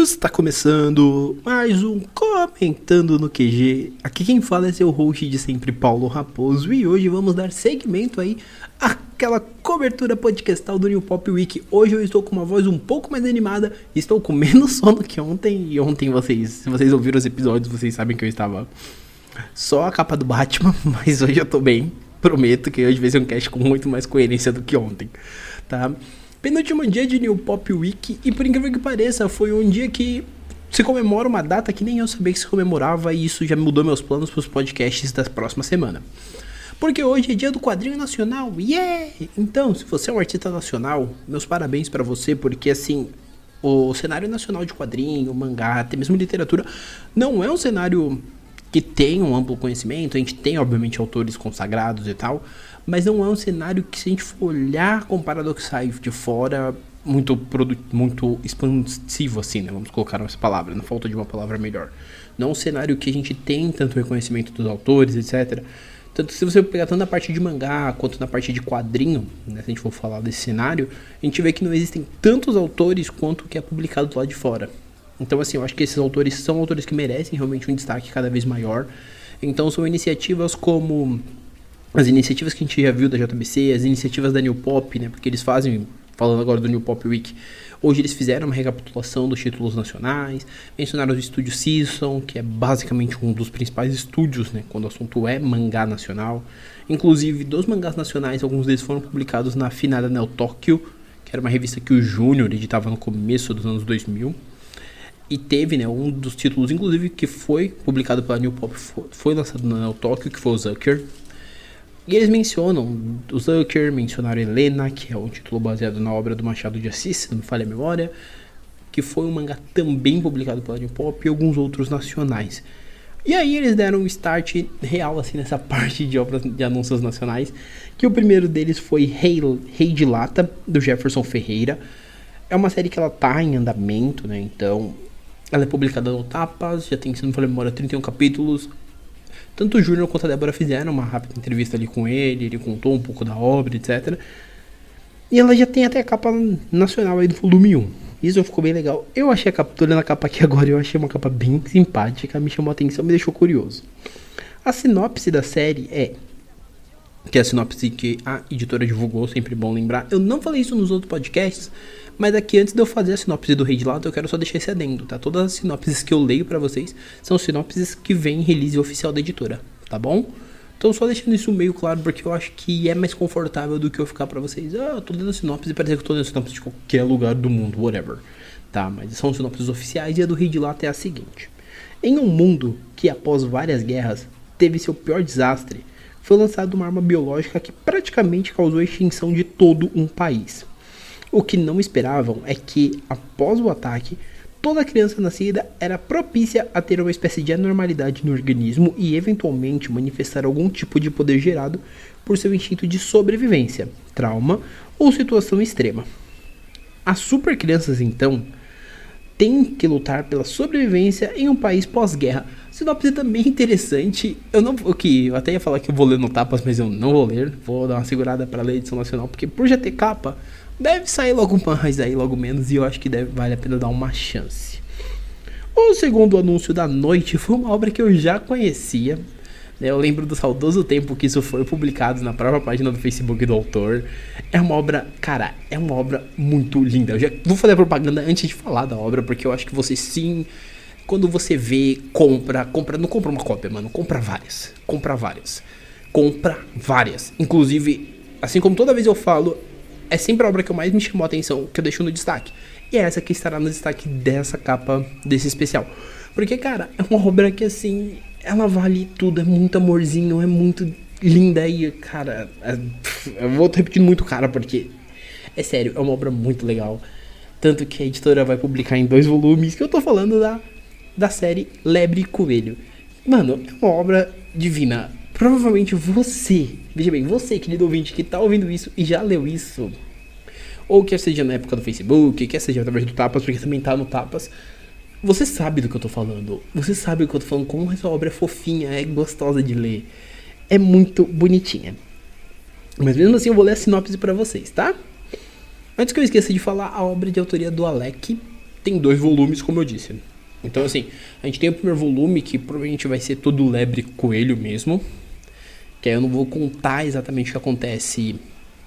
Está começando mais um Comentando no QG. Aqui quem fala é seu host de sempre, Paulo Raposo. E hoje vamos dar seguimento aí àquela cobertura podcastal do New Pop Week. Hoje eu estou com uma voz um pouco mais animada. Estou com menos sono que ontem. E ontem se vocês ouviram os episódios, vocês sabem que eu estava só a capa do Batman. Mas hoje eu tô bem. Prometo que hoje vai ser um cast com muito mais coerência do que ontem, tá? Penúltimo dia de New Pop Week, e por incrível que pareça, foi um dia que se comemora uma data que nem eu sabia que se comemorava, e isso já mudou meus planos para os podcasts da próxima semana. Porque hoje é dia do quadrinho nacional, yeah! Então, se você é um artista nacional, meus parabéns para você, porque assim, o cenário nacional de quadrinho, mangá, até mesmo literatura, não é um cenário que tem um amplo conhecimento. A gente tem, obviamente, autores consagrados e tal, mas não é um cenário que, se a gente for olhar comparado ao que sai de fora, muito expansivo, assim, né? Vamos colocar essa palavra, na falta de uma palavra melhor. Não é um cenário que a gente tem tanto reconhecimento dos autores, etc. Tanto que se você pegar tanto na parte de mangá quanto na parte de quadrinho, né, se a gente for falar desse cenário, a gente vê que não existem tantos autores quanto o que é publicado do lado de fora. Então, assim, eu acho que esses autores são autores que merecem realmente um destaque cada vez maior. Então, são iniciativas como as iniciativas que a gente já viu da JBC, as iniciativas da New Pop, né? Porque eles fazem, falando agora do New Pop Week, hoje eles fizeram uma recapitulação dos títulos nacionais, mencionaram o estúdio Season, que é basicamente um dos principais estúdios, né? Quando o assunto é mangá nacional. Inclusive, dos mangás nacionais, alguns deles foram publicados na finada Neo Tóquio, que era uma revista que o Júnior editava no começo dos anos 2000. E teve, né, um dos títulos, inclusive, que foi publicado pela New Pop, foi lançado na Neo Tóquio, que foi o Zucker. E eles mencionam o Zucker, mencionaram Helena, que é um título baseado na obra do Machado de Assis, se não me falha a memória, que foi um mangá também publicado pela New Pop, e alguns outros nacionais. E aí eles deram um start real, assim, nessa parte de obras de anúncios nacionais, que o primeiro deles foi Rei de Lata, do Jefferson Ferreira. É uma série que ela tá em andamento, né, então ela é publicada no Tapas, já tem, se não me falha a memória, 31 capítulos. Tanto o Júnior quanto a Débora fizeram uma rápida entrevista ali com ele contou um pouco da obra, etc. E ela já tem até a capa nacional aí do volume 1. Isso ficou bem legal. Eu achei a capa, tô olhando a capa aqui agora, eu achei uma capa bem simpática, me chamou a atenção, me deixou curioso. A sinopse da série que é a sinopse que a editora divulgou, sempre bom lembrar. Eu não falei isso nos outros podcasts, mas aqui, antes de eu fazer a sinopse do Rei de Lata, eu quero só deixar esse adendo, tá? Todas as sinopses que eu leio pra vocês são sinopses que vêm em release oficial da editora, tá bom? Então só deixando isso meio claro, porque eu acho que é mais confortável do que eu ficar pra vocês. Eu tô lendo a sinopse e parece que eu tô lendo a sinopse de qualquer lugar do mundo, whatever. Tá, mas são sinopses oficiais, e a do Rei de Lata é a seguinte. Em um mundo que, após várias guerras, teve seu pior desastre, foi lançada uma arma biológica que praticamente causou a extinção de todo um país. O que não esperavam é que, após o ataque, toda criança nascida era propícia a ter uma espécie de anormalidade no organismo e eventualmente manifestar algum tipo de poder gerado por seu instinto de sobrevivência, trauma ou situação extrema. As super crianças, então, têm que lutar pela sobrevivência em um país pós-guerra. Sinopse também interessante. Eu até ia falar que eu vou ler no Tapas, mas eu não vou ler. Vou dar uma segurada para ler a edição nacional, porque por já ter capa, deve sair logo mais, aí logo menos, e eu acho que vale a pena dar uma chance. O segundo anúncio da noite foi uma obra que eu já conhecia. Eu lembro do saudoso tempo que isso foi publicado na própria página do Facebook do autor. É uma obra, cara, é uma obra muito linda. Eu já vou fazer a propaganda antes de falar da obra, porque eu acho que você sim, quando você vê, compra, não compra uma cópia, mano, compra várias. Inclusive, assim como toda vez eu falo, é sempre a obra que mais me chamou a atenção, que eu deixo no destaque. E é essa que estará no destaque dessa capa, desse especial. Porque, cara, é uma obra que, assim, ela vale tudo, é muito amorzinho, é muito linda e, cara, eu vou repetindo muito, cara, porque, é sério, é uma obra muito legal. Tanto que a editora vai publicar em 2 volumes, que eu tô falando da série Lebre e Coelho. Mano, é uma obra divina. Provavelmente você, veja bem, você, querido ouvinte, que tá ouvindo isso e já leu isso, ou quer seja na época do Facebook, quer seja através do Tapas, porque também tá no Tapas, você sabe do que eu tô falando. Você sabe do que eu tô falando, como essa obra é fofinha, é gostosa de ler, é muito bonitinha. Mas mesmo assim eu vou ler a sinopse pra vocês, tá? Antes que eu esqueça de falar, a obra de autoria do Alec, tem 2 volumes, como eu disse. Então, assim, a gente tem o primeiro volume, que provavelmente vai ser todo lebre coelho mesmo. Que aí eu não vou contar exatamente o que acontece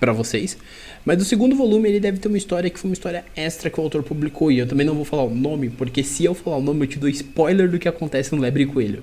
pra vocês. Mas o segundo volume, ele deve ter uma história que foi uma história extra que o autor publicou. E eu também não vou falar o nome, porque se eu falar o nome, eu te dou spoiler do que acontece no lebre coelho.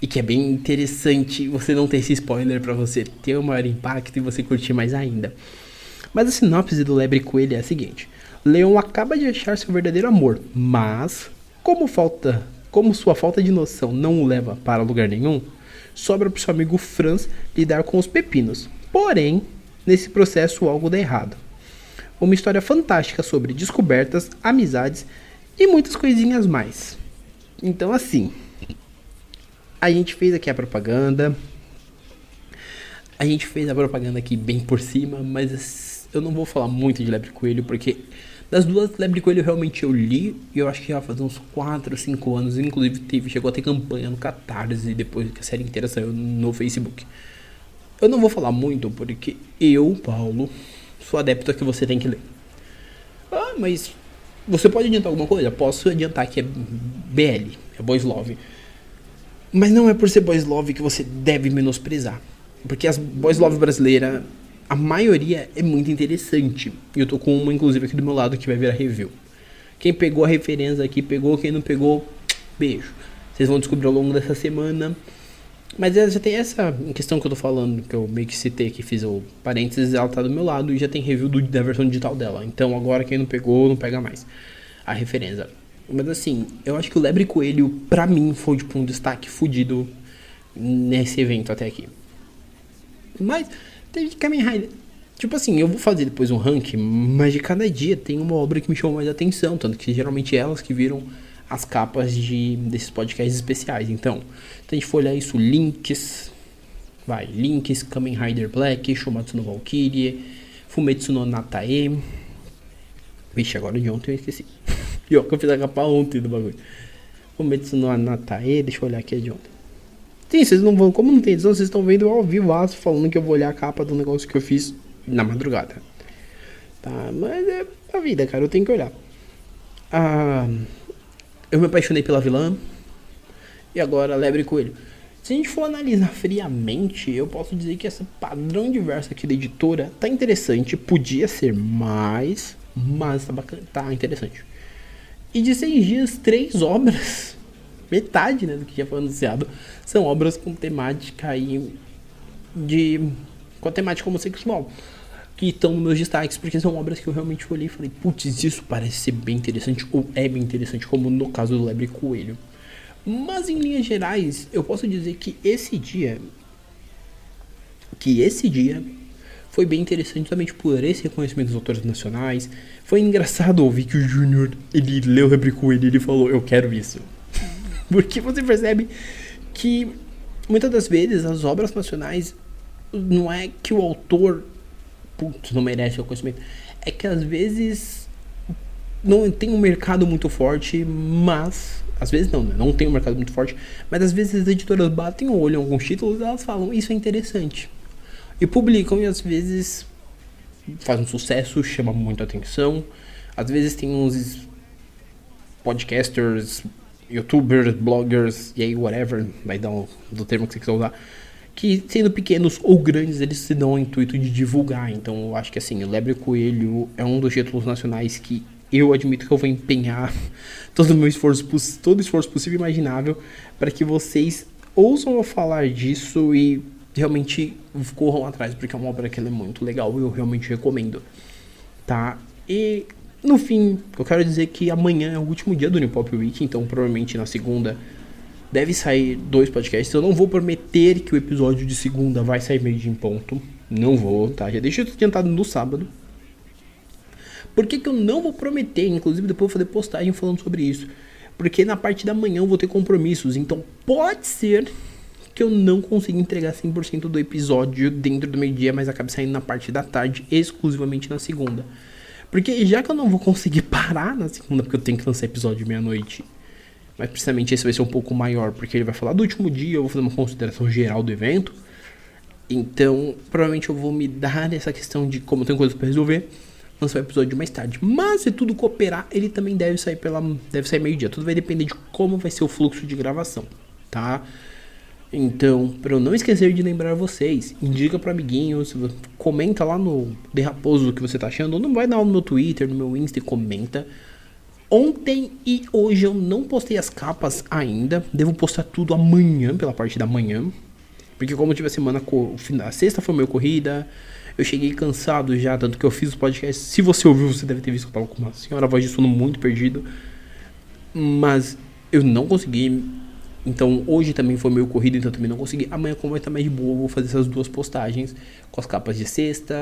E que é bem interessante você não ter esse spoiler pra você ter um maior impacto e você curtir mais ainda. Mas a sinopse do lebre coelho é a seguinte. Leon acaba de achar seu verdadeiro amor, mas como sua falta de noção não o leva para lugar nenhum, sobra para o seu amigo Franz lidar com os pepinos. Porém, nesse processo algo dá errado. Uma história fantástica sobre descobertas, amizades e muitas coisinhas mais. Então, assim, a gente fez aqui a propaganda. A gente fez a propaganda aqui bem por cima, mas eu não vou falar muito de Lebre Coelho, porque das 2, Lebre Coelho realmente eu li, e eu acho que já faz uns 4, 5 anos, inclusive chegou a ter campanha no Catarse, depois que a série inteira saiu no Facebook. Eu não vou falar muito, porque eu, Paulo, sou adepto a que você tem que ler. Ah, mas você pode adiantar alguma coisa? Posso adiantar que é BL, é Boys Love. Mas não é por ser Boys Love que você deve menosprezar. Porque as Boys Love brasileira, a maioria é muito interessante. E eu tô com uma, inclusive, aqui do meu lado que vai virar review. Quem pegou a referência aqui, pegou. Quem não pegou, beijo. Vocês vão descobrir ao longo dessa semana. Mas já tem essa questão que eu tô falando, que eu meio que citei aqui, fiz o parênteses, ela tá do meu lado e já tem review da versão digital dela. Então agora quem não pegou, não pega mais a referência. Mas assim, eu acho que o Lebre Coelho, pra mim, foi tipo um destaque fudido nesse evento até aqui. Mas teve Kamen Rider. Tipo assim, eu vou fazer depois um ranking, mas de cada dia tem uma obra que me chamou mais atenção. Tanto que geralmente elas que viram as capas desses podcasts especiais. Então, se a gente for olhar isso, Links, Kamen Rider Black, Shumatsu no Valkyrie, Fumetsu no Natae. Vixe, agora de ontem eu esqueci. E ó, que eu fiz a capa ontem do bagulho. Fumetsu no Natae, deixa eu olhar aqui, é de ontem. Sim, vocês não vão, como não tem edição, vocês estão vendo ao vivo falando que eu vou olhar a capa do negócio que eu fiz na madrugada. Tá, mas é a vida, cara, eu tenho que olhar. Eu me apaixonei pela vilã. E agora, Lebre Coelho. Se a gente for analisar friamente, eu posso dizer que esse padrão de verso aqui da editora tá interessante. Podia ser mais, mas tá bacana, tá interessante. E de 6 dias, 3 obras, metade, né, do que já foi anunciado, são obras com temática aí com a temática homossexual, que estão nos meus destaques, porque são obras que eu realmente olhei e falei, putz, isso parece ser bem interessante, ou é bem interessante, como no caso do Lebre Coelho. Mas em linhas gerais, eu posso dizer que esse dia foi bem interessante somente por esse reconhecimento dos autores nacionais. Foi engraçado ouvir que o Júnior, ele leu o Lebre Coelho e ele falou, eu quero isso. Porque você percebe que muitas das vezes as obras nacionais não é que o autor não merece reconhecimento, é que às vezes não tem um mercado muito forte, mas às vezes não tem um mercado muito forte, mas às vezes as editoras batem o olho em alguns títulos e elas falam, isso é interessante, e publicam, e às vezes faz um sucesso, chama muito atenção. Às vezes tem uns podcasters, youtubers, bloggers, e aí whatever, vai dar do termo que você quiser usar, que sendo pequenos ou grandes, eles se dão o intuito de divulgar. Então eu acho que assim, o Lebre Coelho é um dos títulos nacionais que eu admito que eu vou empenhar todo o esforço possível e imaginável para que vocês ouçam eu falar disso e realmente corram atrás, porque é uma obra que ela é muito legal e eu realmente recomendo, tá? E no fim, eu quero dizer que amanhã é o último dia do New Pop Week, então provavelmente na segunda deve sair 2 podcasts. Eu não vou prometer que o episódio de segunda vai sair meio-dia em ponto, não vou, tá? Já deixa eu adiantado no sábado. Por que eu não vou prometer? Inclusive depois eu vou fazer postagem falando sobre isso, porque na parte da manhã eu vou ter compromissos, então pode ser que eu não consiga entregar 100% do episódio dentro do meio-dia, mas acabe saindo na parte da tarde, exclusivamente na segunda. Porque já que eu não vou conseguir parar na segunda, porque eu tenho que lançar episódio meia-noite, mas precisamente esse vai ser um pouco maior, porque ele vai falar do último dia, eu vou fazer uma consideração geral do evento. Então, provavelmente eu vou me dar essa questão de como eu tenho coisas pra resolver, lançar o episódio mais tarde. Mas se tudo cooperar, ele também deve sair meio-dia. Tudo vai depender de como vai ser o fluxo de gravação, tá? Então, para eu não esquecer de lembrar vocês, indica para amiguinhos, comenta lá no The Raposo o que você tá achando, ou não vai lá no meu Twitter, no meu Insta e comenta. Ontem e hoje eu não postei as capas ainda, devo postar tudo amanhã, pela parte da manhã, porque como eu tive a semana, a sexta foi meio corrida, eu cheguei cansado já, tanto que eu fiz o podcast, se você ouviu, você deve ter visto que eu tava com uma senhora voz de sono muito perdido, mas eu não consegui. Então hoje também foi meio corrido, então também não consegui. Amanhã, como vai estar mais de boa, eu vou fazer essas duas postagens com as capas de sexta,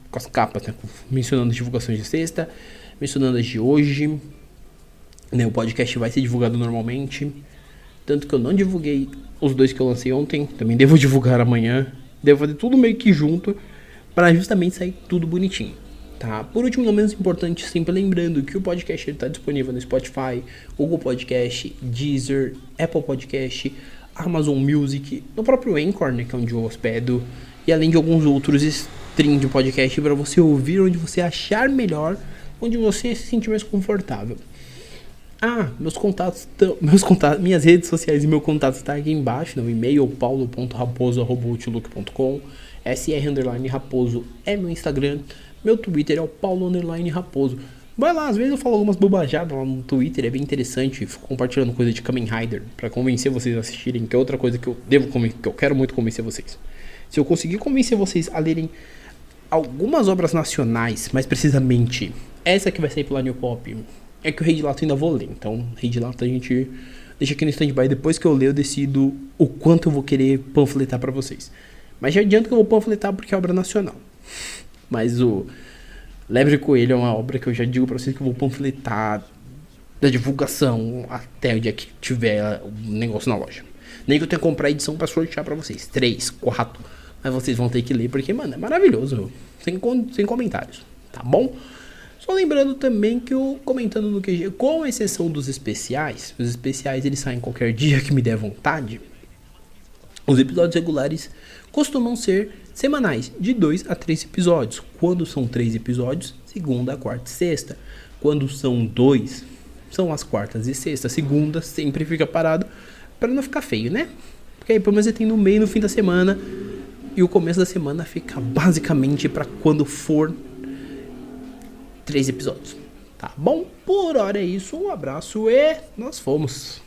com as capas, né, mencionando as divulgações de sexta, mencionando as de hoje, né, o podcast vai ser divulgado normalmente. Tanto que eu não divulguei os dois que eu lancei ontem, também devo divulgar amanhã. Devo fazer tudo meio que junto, para justamente sair tudo bonitinho. Tá? Por último, não menos importante, sempre lembrando que o podcast está disponível no Spotify, Google Podcast, Deezer, Apple Podcast, Amazon Music, no próprio Anchor, né, que é onde eu hospedo, e além de alguns outros streams de podcast para você ouvir onde você achar melhor, onde você se sentir mais confortável. Minhas redes sociais e meu contato está aqui embaixo, no e-mail paulo.raposo@outlook.com, sr_raposo é meu Instagram. Meu Twitter é o paulo_raposo. Vai lá, às vezes eu falo algumas bobajadas lá no Twitter, é bem interessante. Fico compartilhando coisa de Kamen Rider pra convencer vocês a assistirem, que é outra coisa que eu quero muito convencer vocês. Se eu conseguir convencer vocês a lerem algumas obras nacionais, mais precisamente essa que vai sair pela New Pop, é que o Rei de Lata eu ainda vou ler. Então, Rei de Lata a gente deixa aqui no stand-by. Depois que eu ler, eu decido o quanto eu vou querer panfletar pra vocês. Mas já adianto que eu vou panfletar porque é obra nacional. Mas o Lebre Coelho é uma obra que eu já digo pra vocês que eu vou panfletar da divulgação até o dia que tiver o negócio na loja. Nem que eu tenha que comprar a edição pra sortear pra vocês. 3, 4. Mas vocês vão ter que ler porque, mano, é maravilhoso. Sem comentários. Tá bom? Só lembrando também que eu comentando no QG, com exceção dos especiais, os especiais eles saem qualquer dia que me der vontade. Os episódios regulares costumam ser semanais, de 2 a 3 episódios. Quando são 3 episódios, segunda, quarta e sexta. Quando são 2, são as quartas e sexta. Segunda sempre fica parado para não ficar feio, né? Porque aí pelo menos você tem no meio e no fim da semana. E o começo da semana fica basicamente para quando for 3 episódios. Tá bom? Por hora é isso. Um abraço e nós fomos.